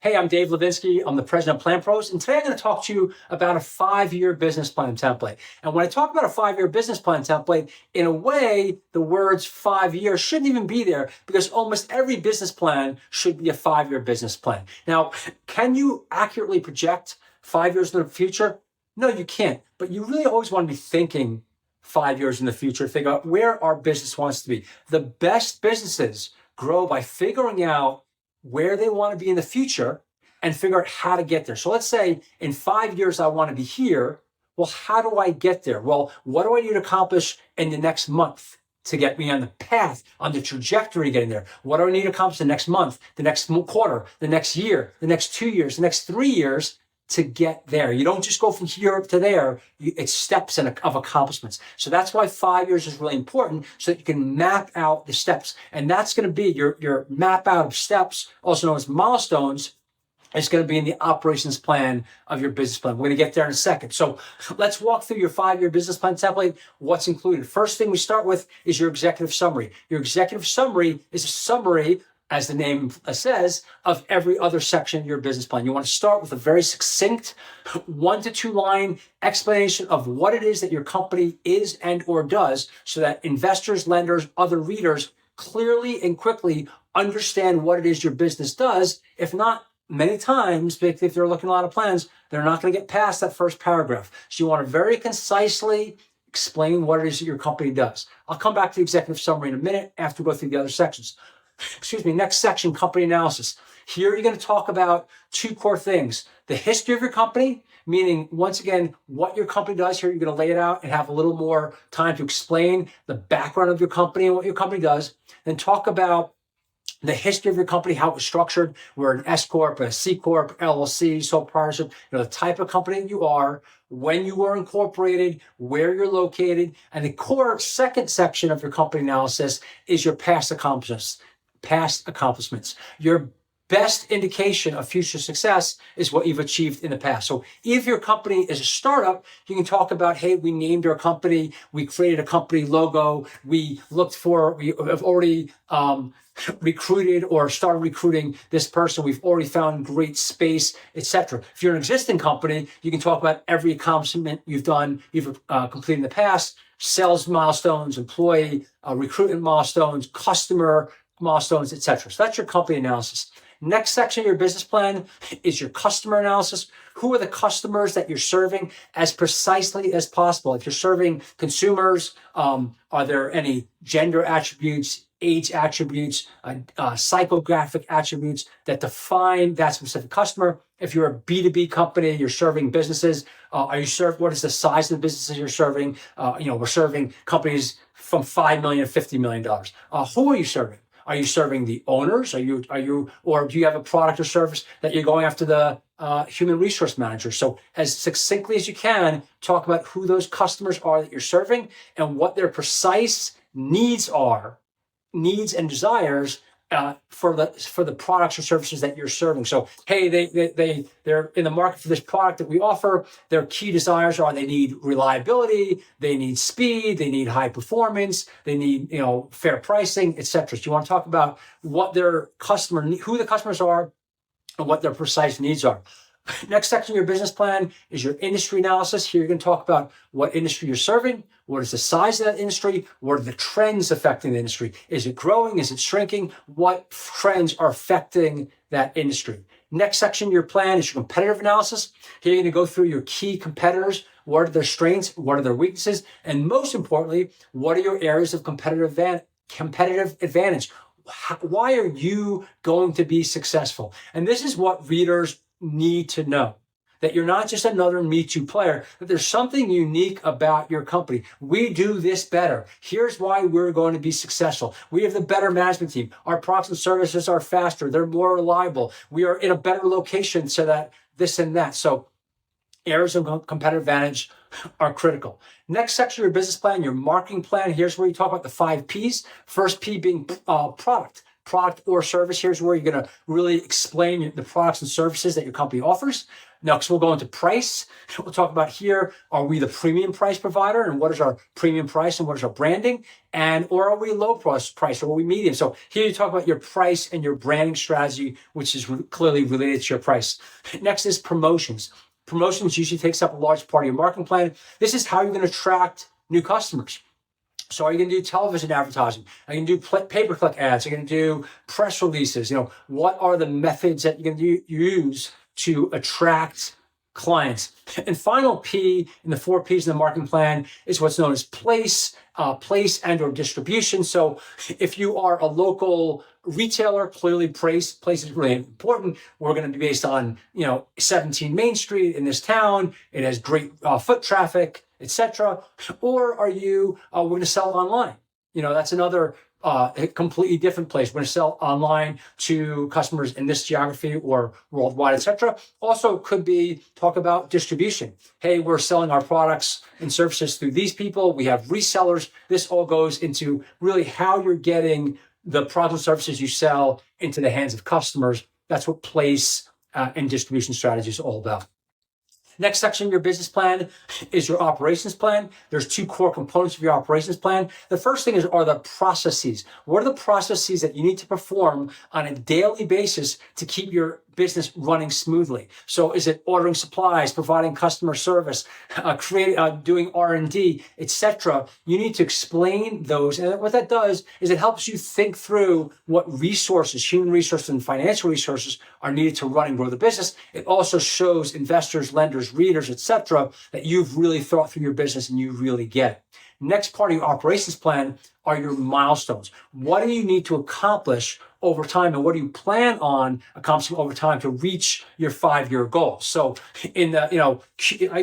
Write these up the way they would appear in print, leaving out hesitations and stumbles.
Hey, I'm Dave Levinsky. I'm the president of PlanPros, and today I'm going to talk to you about a 5-year business plan template. And when I talk about a 5-year business plan template, in a way, the words 5 years shouldn't even be there because almost every business plan should be a 5-year business plan. Now, can you accurately project 5 years in the future? No, you can't. But you really always want to be thinking 5 years in the future, figure out where our business wants to be. The best businesses grow by figuring out where they want to be in the future and figure out how to get there. So let's say in 5 years, I want to be here. Well, how do I get there? Well, what do I need to accomplish in the next month to get me on the path, on the trajectory getting there? What do I need to accomplish the next month, the next quarter, the next year, the next 2 years, the next 3 years to get there? You don't just go from here to there. It's steps of accomplishments. So that's why 5 years is really important, so that you can map out the steps. And that's going to be your map out of steps, also known as milestones. It's going to be in the operations plan of your business plan. We're going to get there in a second. So let's walk through your 5-year business plan template. What's included? First thing we start with is your executive summary. Your executive summary is a summary, as the name says, of every other section of your business plan. You want to start with a very succinct 1 to 2 line explanation of what it is that your company is and or does, so that investors, lenders, other readers clearly and quickly understand what it is your business does. If not, many times, if they're looking at a lot of plans, they're not going to get past that first paragraph. So you want to very concisely explain what it is that your company does. I'll come back to the executive summary in a minute after we go through the other sections. Next section, company analysis. Here you're going to talk about 2 core things. The history of your company, meaning, once again, what your company does. Here you're going to lay it out and have a little more time to explain the background of your company and what your company does. Then talk about the history of your company, how it was structured. We're an S Corp, a C Corp, LLC, sole proprietorship, the type of company that you are, when you were incorporated, where you're located. And the core second section of your company analysis is your past accomplishments. Your best indication of future success is what you've achieved in the past. So if your company is a startup, you can talk about, hey, we named our company, we created a company logo, we have already recruited or started recruiting this person, we've already found great space, etc. If you're an existing company, you can talk about every accomplishment you've completed in the past: sales milestones, employee recruitment milestones, customer milestones, etc. So that's your company analysis. Next section of your business plan is your customer analysis. Who are the customers that you're serving as precisely as possible? If you're serving consumers, are there any gender attributes, age attributes, psychographic attributes that define that specific customer? If you're a B2B company, you're serving businesses. What is the size of the businesses you're serving? We're serving companies from $5 million to $50 million. Who are you serving? Are you serving the owners? Or do you have a product or service that you're going after the human resource manager? So as succinctly as you can, talk about who those customers are that you're serving and what their precise needs and desires for the products or services that you're serving. So, hey, they're in the market for this product that we offer. Their key desires are they need reliability, they need speed, they need high performance, they need fair pricing, etc. So you want to talk about what who the customers are, and what their precise needs are. Next section of your business plan is your industry analysis. Here you're going to talk about what industry you're serving, what is the size of that industry, what are the trends affecting the industry. Is it growing? Is it shrinking? What trends are affecting that industry? Next section of your plan is your competitive analysis. Here you're going to go through your key competitors. What are their strengths? What are their weaknesses? And most importantly, what are your areas of competitive advantage? Why are you going to be successful? And this is what readers need to know, that you're not just another Me Too player, that there's something unique about your company. We do this better. Here's why we're going to be successful. We have the better management team. Our products and services are faster. They're more reliable. We are in a better location, so that this and that. So areas of competitive advantage are critical. Next section of your business plan, your marketing plan. Here's where you talk about the 5 Ps. First P being product. product or service. Here's where you're going to really explain the products and services that your company offers. Next, we'll go into price. We'll talk about here, are we the premium price provider, and what is our premium price and what is our branding? Or are we low price, or are we medium? So here you talk about your price and your branding strategy, which is clearly related to your price. Next is promotions. Promotions usually takes up a large part of your marketing plan. This is how you're going to attract new customers. So are you going to do television advertising? Are you going to do pay-per-click ads? Are you going to do press releases? What are the methods that you're going to use to attract clients? And final P in the 4 Ps in the marketing plan is what's known as place and or distribution. So if you are a local retailer, clearly place is really important. We're going to be based on 17 Main Street in this town. It has great foot traffic, etc. Or are you we're going to sell online? That's another a completely different place. We're going to sell online to customers in this geography or worldwide, etc. Also, could be talk about distribution. Hey, we're selling our products and services through these people. We have resellers. This all goes into really how you're getting the products and services you sell into the hands of customers. That's what place and distribution strategy is all about. Next section of your business plan is your operations plan. There's 2 core components of your operations plan. The first thing are the processes. What are the processes that you need to perform on a daily basis to keep your business running smoothly? So is it ordering supplies, providing customer service, doing R&D, etc.? You need to explain those. And what that does is it helps you think through what resources, human resources and financial resources, are needed to run and grow the business. It also shows investors, lenders, readers, etc., that you've really thought through your business and you really get it. Next part of your operations plan are your milestones. What do you need to accomplish over time, and what do you plan on accomplishing over time to reach your 5-year goals? So in the,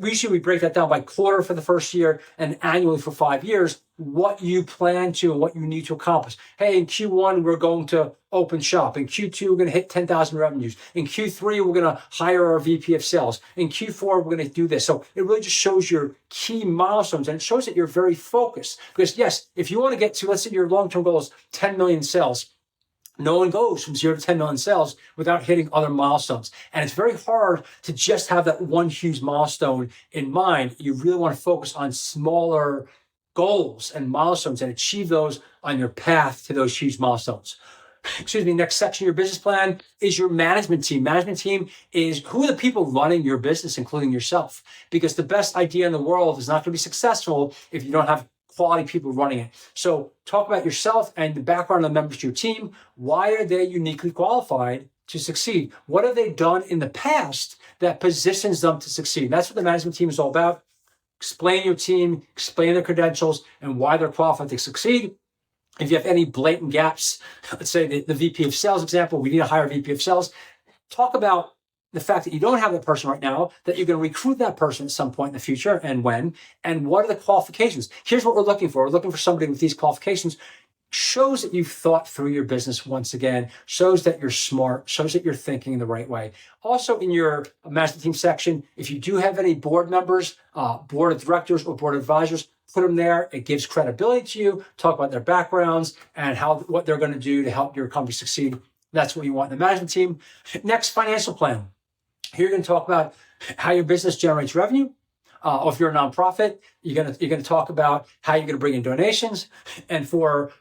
usually we break that down by quarter for the first year and annually for 5 years, what you plan to and what you need to accomplish. Hey, in Q1, we're going to open shop. In Q2, we're going to hit 10,000 revenues. In Q3, we're going to hire our VP of sales. In Q4, we're going to do this. So it really just shows your key milestones, and it shows that you're very focused. Because yes, if you want to get to, let's say your long-term goal is 10 million sales, no one goes from 0 to 10 million sales without hitting other milestones. And it's very hard to just have that one huge milestone in mind. You really want to focus on smaller goals and milestones and achieve those on your path to those huge milestones. Next section of your business plan is your management team. Management team is who are the people running your business, including yourself. Because the best idea in the world is not going to be successful if you don't have quality people running it. So talk about yourself and the background of the members of your team. Why are they uniquely qualified to succeed? What have they done in the past that positions them to succeed? That's what the management team is all about. Explain your team, explain their credentials, and why they're qualified to succeed. If you have any blatant gaps, let's say the VP of sales example, we need to hire a VP of sales. Talk about the fact that you don't have that person right now, that you're going to recruit that person at some point in the future, and when, and what are the qualifications? Here's what we're looking for. We're looking for somebody with these qualifications. Shows that you've thought through your business once again, shows that you're smart, shows that you're thinking in the right way. Also in your management team section, if you do have any board members, board of directors or board of advisors, put them there. It gives credibility to you. Talk about their backgrounds and what they're going to do to help your company succeed. That's what you want in the management team. Next, financial plan. Here you're going to talk about how your business generates revenue. Or if you're a nonprofit, you're going to talk about how you're going to bring in donations. And for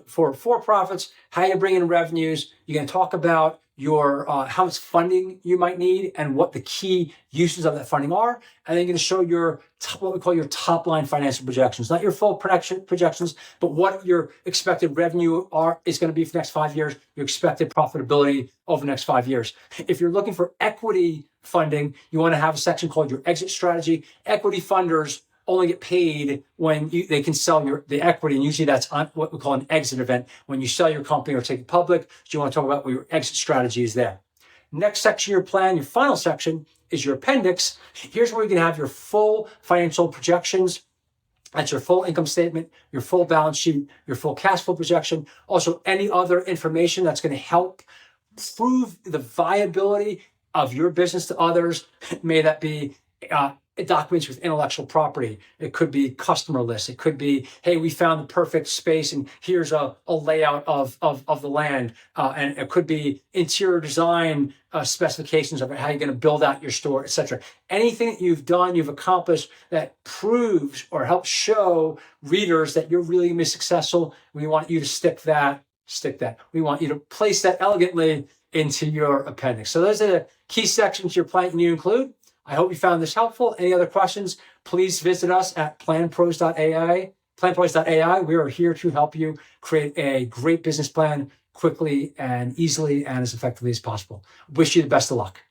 for-profits, how you bring in revenues. You're going to talk about your how much funding you might need and what the key uses of that funding are. And then you're going to show your what we call your top line financial projections, not your full projections, but what your expected revenue is going to be for the next 5 years, your expected profitability over the next 5 years. If you're looking for equity funding, you want to have a section called your exit strategy. Equity funders only get paid when they can sell the equity, and usually that's on what we call an exit event, when you sell your company or take it public. So you want to talk about what your exit strategy is there. Next section of your plan, your final section, is your appendix. Here's where you can have your full financial projections. That's your full income statement, your full balance sheet, your full cash flow projection. Also, any other information that's going to help prove the viability of your business to others. May that be documents with intellectual property. It could be customer lists. It could be, hey, we found the perfect space and here's a layout of the land. And it could be interior design specifications of how you're going to build out your store, etc. Anything that you've done, you've accomplished that proves or helps show readers that you're really going to be successful. We want you to stick that. We want you to place that elegantly into your appendix. So those are the key sections you're planning to include. I hope you found this helpful. Any other questions, please visit us at PlanPros.ai. PlanPros.ai. We are here to help you create a great business plan quickly and easily and as effectively as possible. Wish you the best of luck.